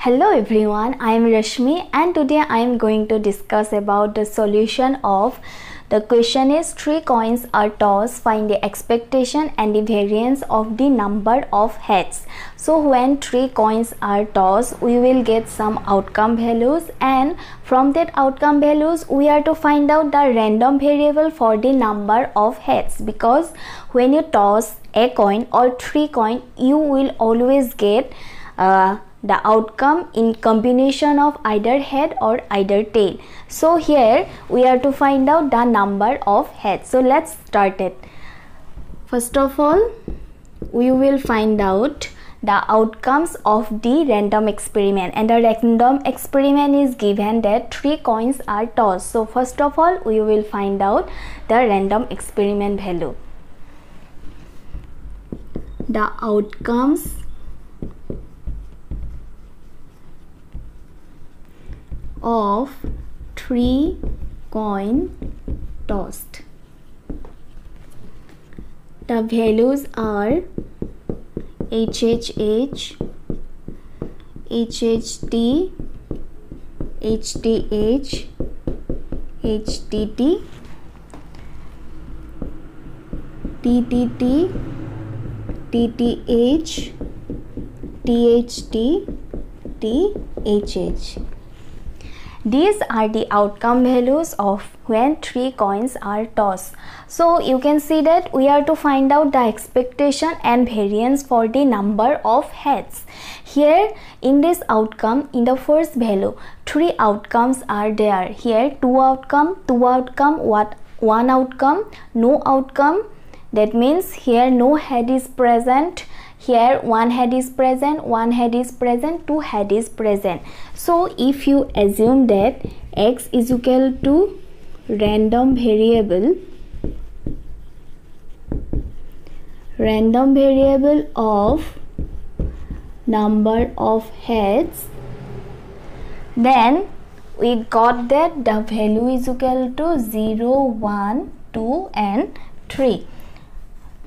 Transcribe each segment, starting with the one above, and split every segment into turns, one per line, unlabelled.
Hello everyone, I am Rashmi and today I am going to discuss about the solution of the question is 3 coins are tossed, find the expectation and the variance of the number of heads. So when 3 coins are tossed, we will get some outcome values, and from that outcome values we are to find out the random variable for the number of heads, because when you toss a coin or 3 coins, you will always get the outcome in combination of either head or either tail. So here we are to find out the number of heads. So let's start it. First of all, we will find out the outcomes of the random experiment, and the random experiment is given that 3 coins are tossed. So first of all, we will find out the random experiment value. The outcomes of 3 coin tossed. The values are HHH, HHT, HTH, HTT, TTT, TTH, THT, THH. These are the outcome values of when 3 coins are tossed. So you can see that we are to find out the expectation and variance for the number of heads. Here in this outcome, in the first value, 3 outcomes are there. Here 2 outcome, 1 outcome, no outcome. That means here no head is present. Here 1 head is present, 1 head is present, 2 head is present. So if you assume that x is equal to random variable of number of heads, then we got that the value is equal to 0, 1, 2 and 3.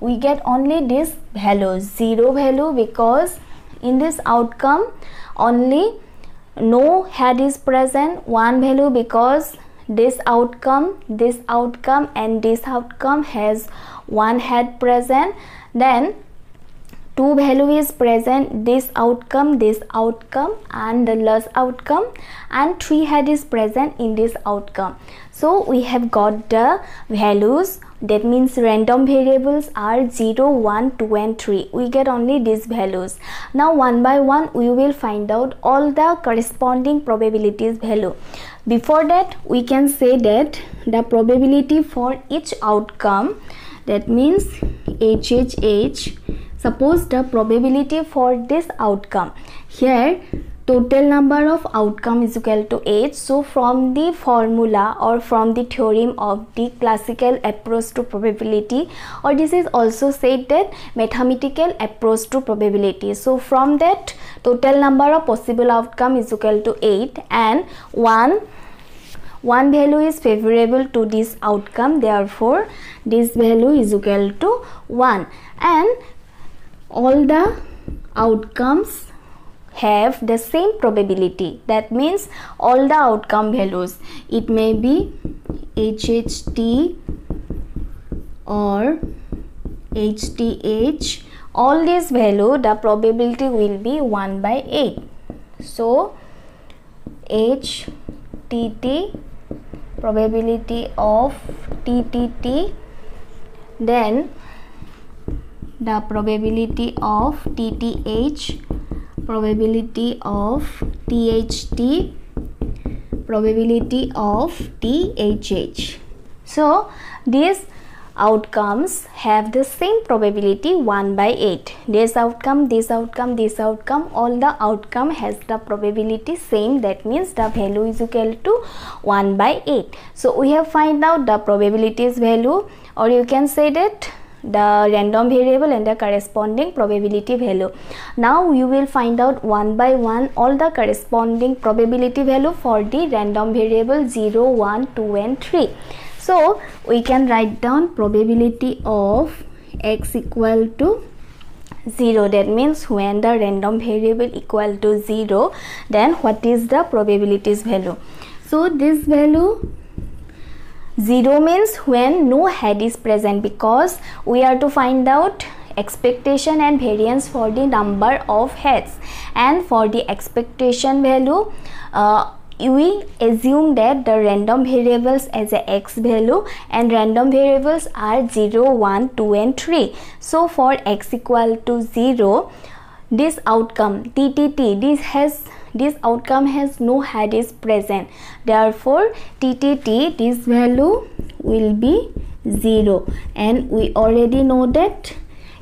We get only this value, 0 value, because in this outcome only no head is present, 1 value because this outcome and this outcome has 1 head present, then 2 value is present, this outcome and the last outcome, and 3 head is present in this outcome. So we have got the values, that means random variables are 0, 1, 2 and 3. We get only these values. Now one by one we will find out all the corresponding probabilities value. Before that, we can say that the probability for each outcome, that means HHH, suppose the probability for this outcome, here total number of outcome is equal to H. So from the formula or from the theorem of the classical approach to probability, or this is also said that mathematical approach to probability. So from that, total number of possible outcome is equal to 8, and one value is favorable to this outcome, therefore this value is equal to 1, and all the outcomes have the same probability. That means all the outcome values, it may be HHT or HTH, all these value, the probability will be 1 by 8. So HTT, probability of TTT, then the probability of TTH, probability of THT, probability of THH. So these outcomes have the same probability 1 by 8. This outcome, all the outcome has the probability same, that means the value is equal to 1 by 8. So we have find out the probabilities value, or you can say that the random variable and the corresponding probability value. Now you will find out one by one all the corresponding probability value for the random variable 0, 1, 2 and 3. So we can write down probability of x equal to 0. That means when the random variable equal to 0, then what is the probabilities value? So this value 0 means when no head is present, because we are to find out expectation and variance for the number of heads, and for the expectation value we assume that the random variables as a x value, and random variables are 0, 1, 2 and 3. So for x equal to 0, this outcome TTT, this outcome has no head is present, therefore TTT, this value will be 0, and we already know that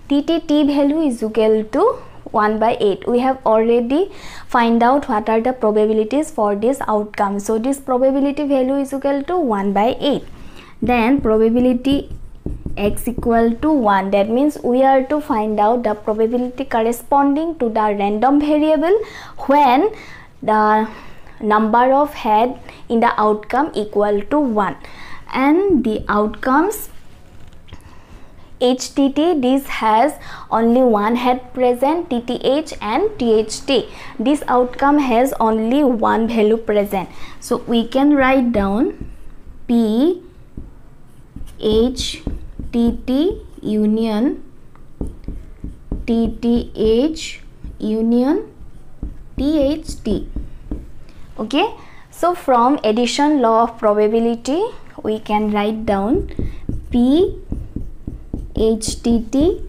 TTT value is equal to 1 by 8. We have already find out what are the probabilities for this outcome. So this probability value is equal to 1 by 8. Then probability x equal to 1. That means we are to find out the probability corresponding to the random variable when the number of head in the outcome equal to 1. And the outcomes HTT, this has only one head present, TTH and THT. This outcome has only one value present. So we can write down P HTT union TTH union THT. Okay, so from addition law of probability we can write down P HTT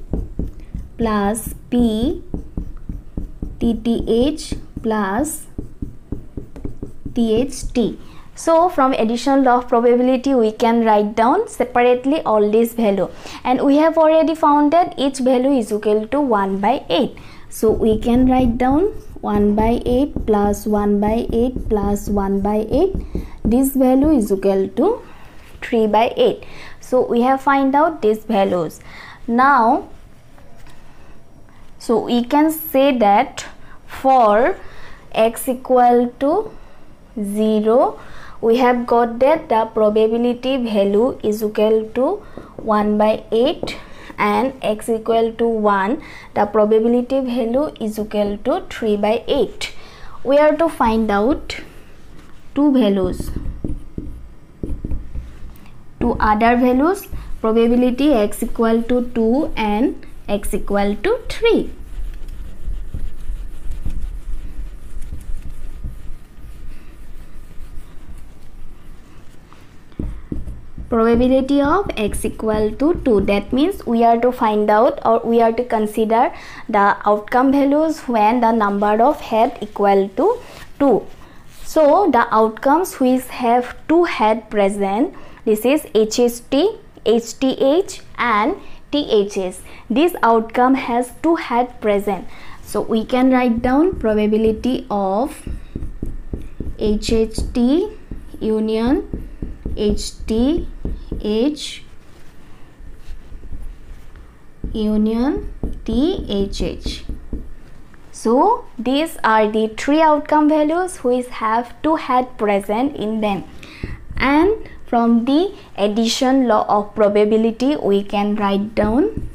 plus P TTH plus THT. So from addition law of probability we can write down separately all these value, and we have already found that each value is equal to 1 by 8. So we can write down 1 by 8 plus 1 by 8 plus 1 by 8. This value is equal to 3 by 8. So we have find out these values. Now, so we can say that for x equal to 0, we have got that the probability value is equal to 1 by 8, and x equal to 1, the probability value is equal to 3 by 8. We are to find out two values, two other values, probability x equal to 2 and x equal to 3. Probability of x equal to 2, that means we are to find out, or we are to consider the outcome values when the number of head equal to 2. So the outcomes which have two head present, this is HST, HTH and THS. This outcome has two head present. So we can write down probability of HHT union HTH union THH. So these are the three outcome values which have two head present in them, and from the addition law of probability we can write down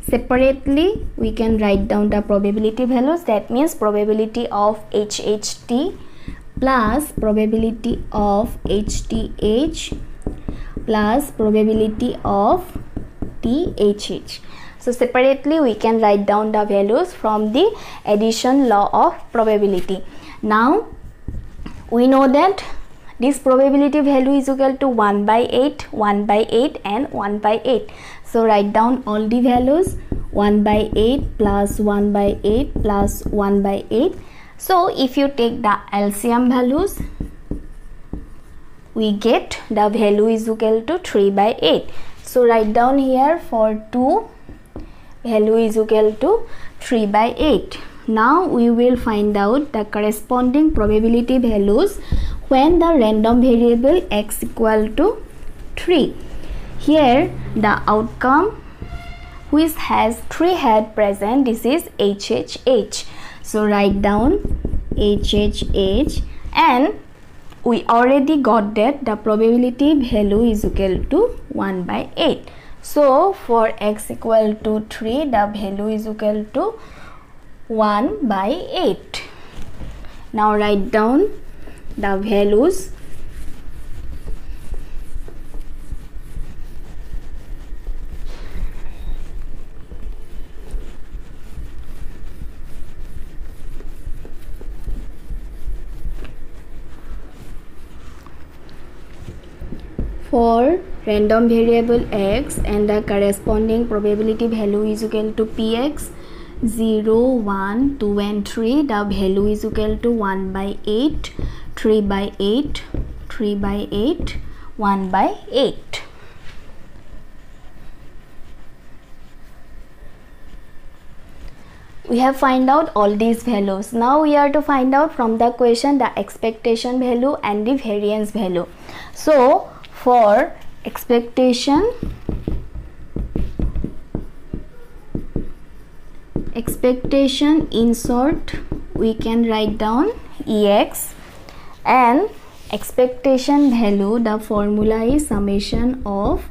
separately, we can write down the probability values. That means probability of HHT plus probability of HTH plus probability of THH. So separately we can write down the values from the addition law of probability. Now we know that this probability value is equal to 1 by 8, 1 by 8 and 1 by 8. So write down all the values, 1 by 8 plus 1 by 8 plus 1 by 8. So if you take the LCM values, we get the value is equal to 3 by 8. So write down here for 2, value is equal to 3 by 8. Now we will find out the corresponding probability values when the random variable x equal to 3. Here the outcome which has 3 head present, this is HHH. So write down HHH, and we already got that the probability value is equal to 1 by 8. So for x equal to 3, the value is equal to 1 by 8. Now write down the values. For random variable x and the corresponding probability value is equal to px, 0, 1, 2 and 3, the value is equal to 1 by 8, 3 by 8, 3 by 8, 1 by 8. We have find out all these values. Now we are to find out from the question the expectation value and the variance value. So for expectation in short, we can write down ex, and expectation value, the formula is summation of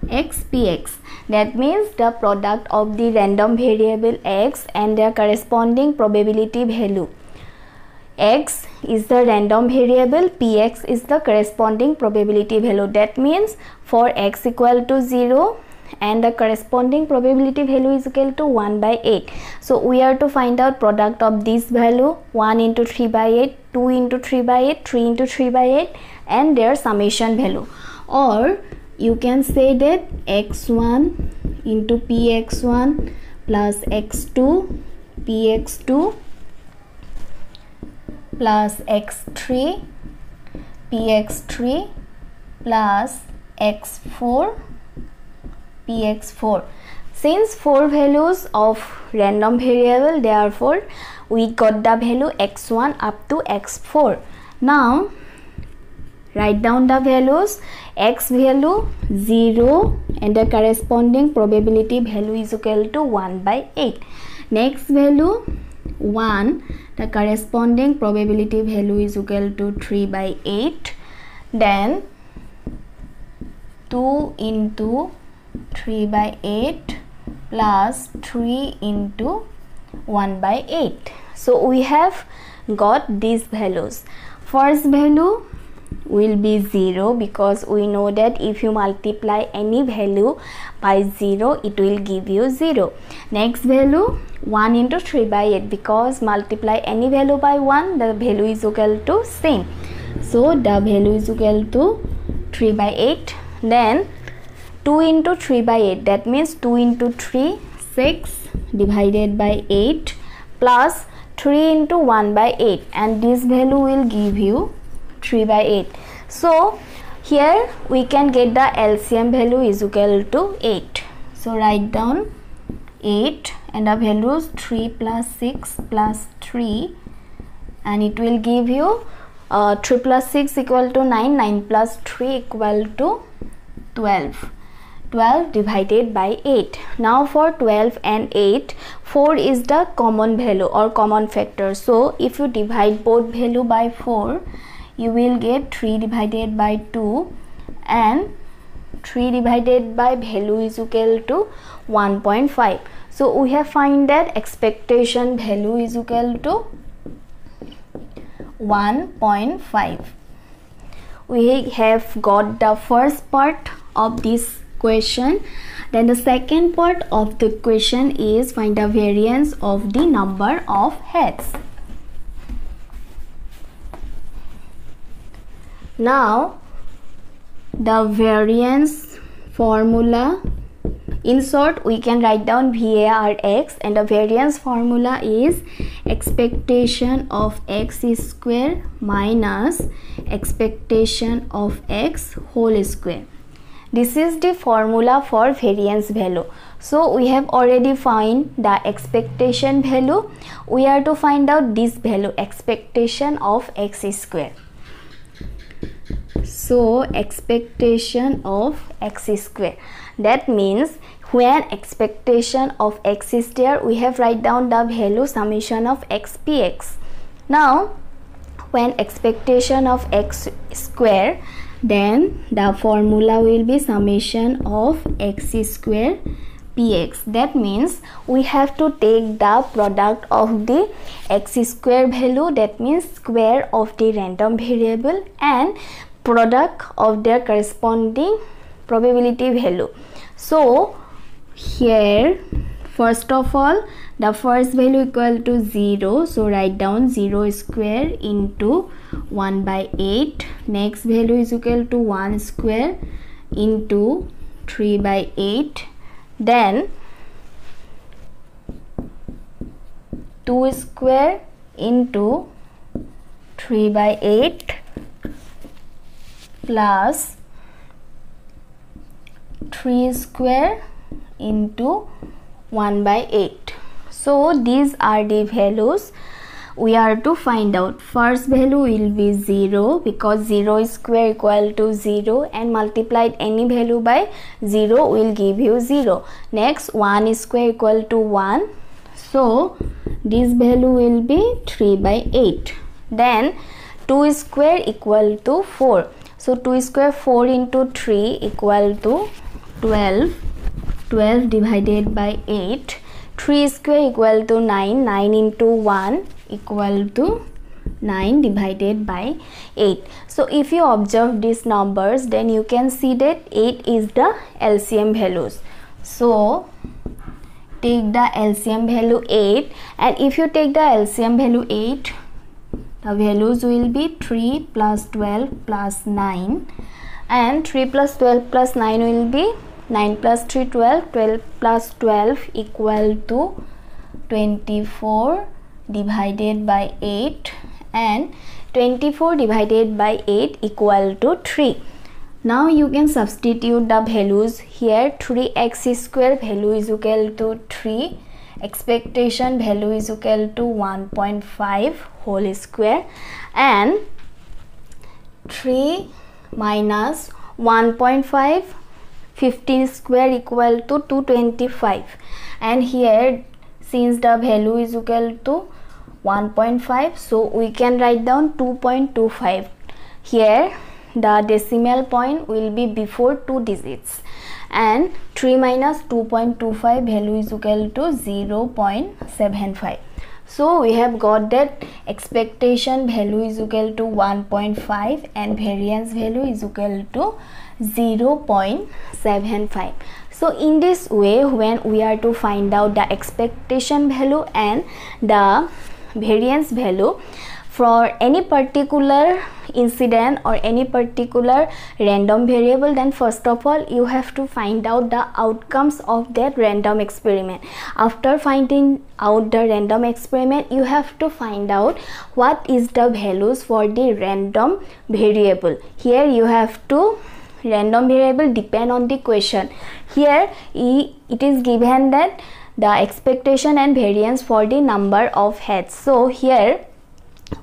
x px. That means the product of the random variable x and their corresponding probability value. X is the random variable, px is the corresponding probability value. That means for x equal to 0 and the corresponding probability value is equal to 1 by 8. So we are to find out product of this value, 1 into 3 by 8, 2 into 3 by 8, 3 into 3 by 8 and their summation value. Or you can say that x1 into px1 plus x2 px2 plus x3 px3 plus x4 px4. Since 4 values of random variable, therefore we got the value x1 up to x4. Now write down the values. X value 0 and the corresponding probability value is equal to 1 by 8. Next value 1, the corresponding probability value is equal to 3 by 8. Then 2 into 3 by 8 plus 3 into 1 by 8. So we have got these values. First value will be 0 because we know that if you multiply any value by 0 it will give you 0. Next value 1 into 3 by 8 because multiply any value by 1 the value is equal to same. So the value is equal to 3 by 8. Then 2 into 3 by 8, that means 2 into 3, 6 divided by 8 plus 3 into 1 by 8 and this value will give you 3 by 8. So here we can get the LCM value is equal to 8. So write down 8 and the values 3 plus 6 plus 3 and it will give you 3 plus 6 equal to 9, 9 plus 3 equal to 12. 12 divided by 8. Now for 12 and 8, 4 is the common value or common factor. So if you divide both value by 4, you will get 3 divided by 2 and 3 divided by value is equal to 1.5. So we have find that expectation value is equal to 1.5. We have got the first part of this question. Then the second part of the question is find the variance of the number of heads. Now the variance formula, in short we can write down VARX and the variance formula is expectation of x square minus expectation of x whole square. This is the formula for variance value. So we have already find the expectation value. We are to find out this value, expectation of x square. So expectation of x square, that means when expectation of x is there, we have write down the value summation of x px. Now when expectation of x square, then the formula will be summation of x square px. That means we have to take the product of the x square value, that means square of the random variable, and product of their corresponding probability value. So here first of all the first value equal to 0, so write down 0 square into 1 by 8. Next value is equal to 1 square into 3 by 8. Then 2 square into 3 by 8 plus 3 square into 1 by 8. So these are the values we are to find out. First value will be 0 because 0 square equal to 0 and multiplied any value by 0 will give you 0. Next 1 square equal to 1, so this value will be 3 by 8. Then 2 square equal to 4, so 2 square 4 into 3 equal to 12. 12 divided by 8. 3 square equal to 9. 9 into 1 equal to 9 divided by 8. So if you observe these numbers, then you can see that 8 is the LCM values. So take the LCM value 8, and if you take the LCM value 8, the values will be 3 plus 12 plus 9, and 3 plus 12 plus 9 will be 9 plus 3 12, 12 plus 12 equal to 24 divided by 8, and 24 divided by 8 equal to 3. Now you can substitute the values here. 3x square value is equal to 3, expectation value is equal to 1.5 whole square, and 3 minus 1.5, 15 square equal to 225, and here since the value is equal to 1.5, so we can write down 2.25. Here the decimal point will be before 2 digits, and 3 minus 2.25 value is equal to 0.75. So we have got that expectation value is equal to 1.5 and variance value is equal to 0.75. So in this way, when we are to find out the expectation value and the variance value for any particular incident or any particular random variable, then first of all you have to find out the outcomes of that random experiment. After finding out the random experiment, you have to find out what is the values for the random variable. Here you have to random variable depend on the question. Here it is given that the expectation and variance for the number of heads. So here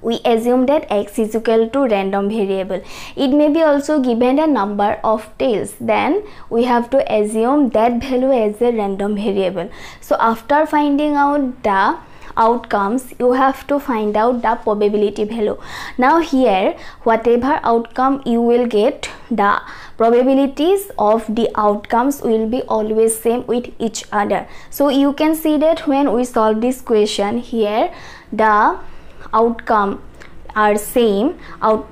we assume that x is equal to random variable. It may be also given a number of tails, then we have to assume that value as a random variable. So after finding out the outcomes, you have to find out the probability value. Now here whatever outcome you will get, the probabilities of the outcomes will be always same with each other. So you can see that when we solve this question, here the outcome are same,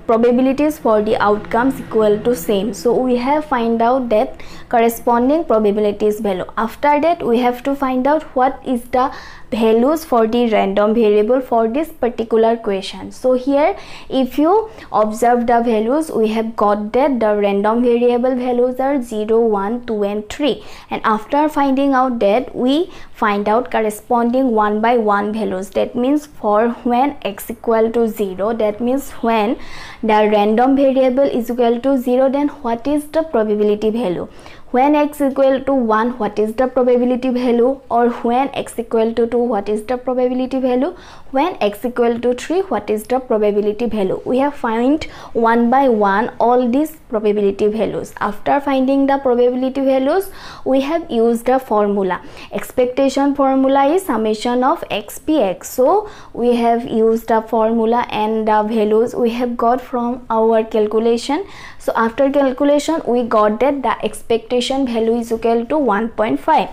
probabilities for the outcomes equal to same. So we have find out that corresponding probabilities value. After that we have to find out what is the values for the random variable for this particular question. So here if you observe the values, we have got that the random variable values are 0, 1, 2 and 3, and after finding out that, we find out corresponding 1 by 1 values. That means for when x equal to 0, that means when the random variable is equal to 0, then what is the probability value? when x equal to 1, what is the probability value? Or when x equal to 2, what is the probability value? When x equal to 3, what is the probability value? We have found one by one all these probability values. After finding the probability values, we have used the formula. Expectation formula is summation of x px. So we have used the formula and the values we have got from our calculation. So after calculation, we got that the expectation value is equal to 1.5.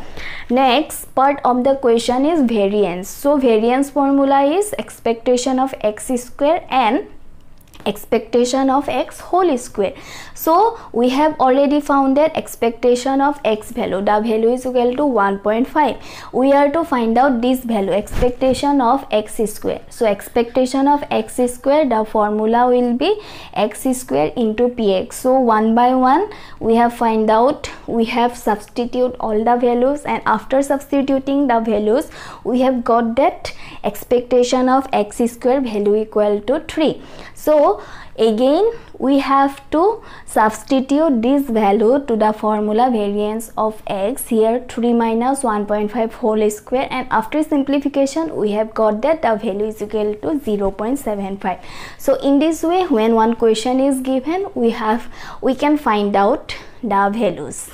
Next part of the question is variance. So variance formula is expectation of x square and expectation of x whole square. So we have already found that expectation of x value, the value is equal to 1.5. We are to find out this value, expectation of x square. So expectation of x square, the formula will be x square into px. So one by one we have find out, we have substitute all the values, and after substituting the values, we have got that expectation of x square value equal to 3. So again we have to substitute this value to the formula variance of x, here 3 minus 1.5 whole square, and after simplification we have got that the value is equal to 0.75. So in this way, when one question is given, we can find out the values.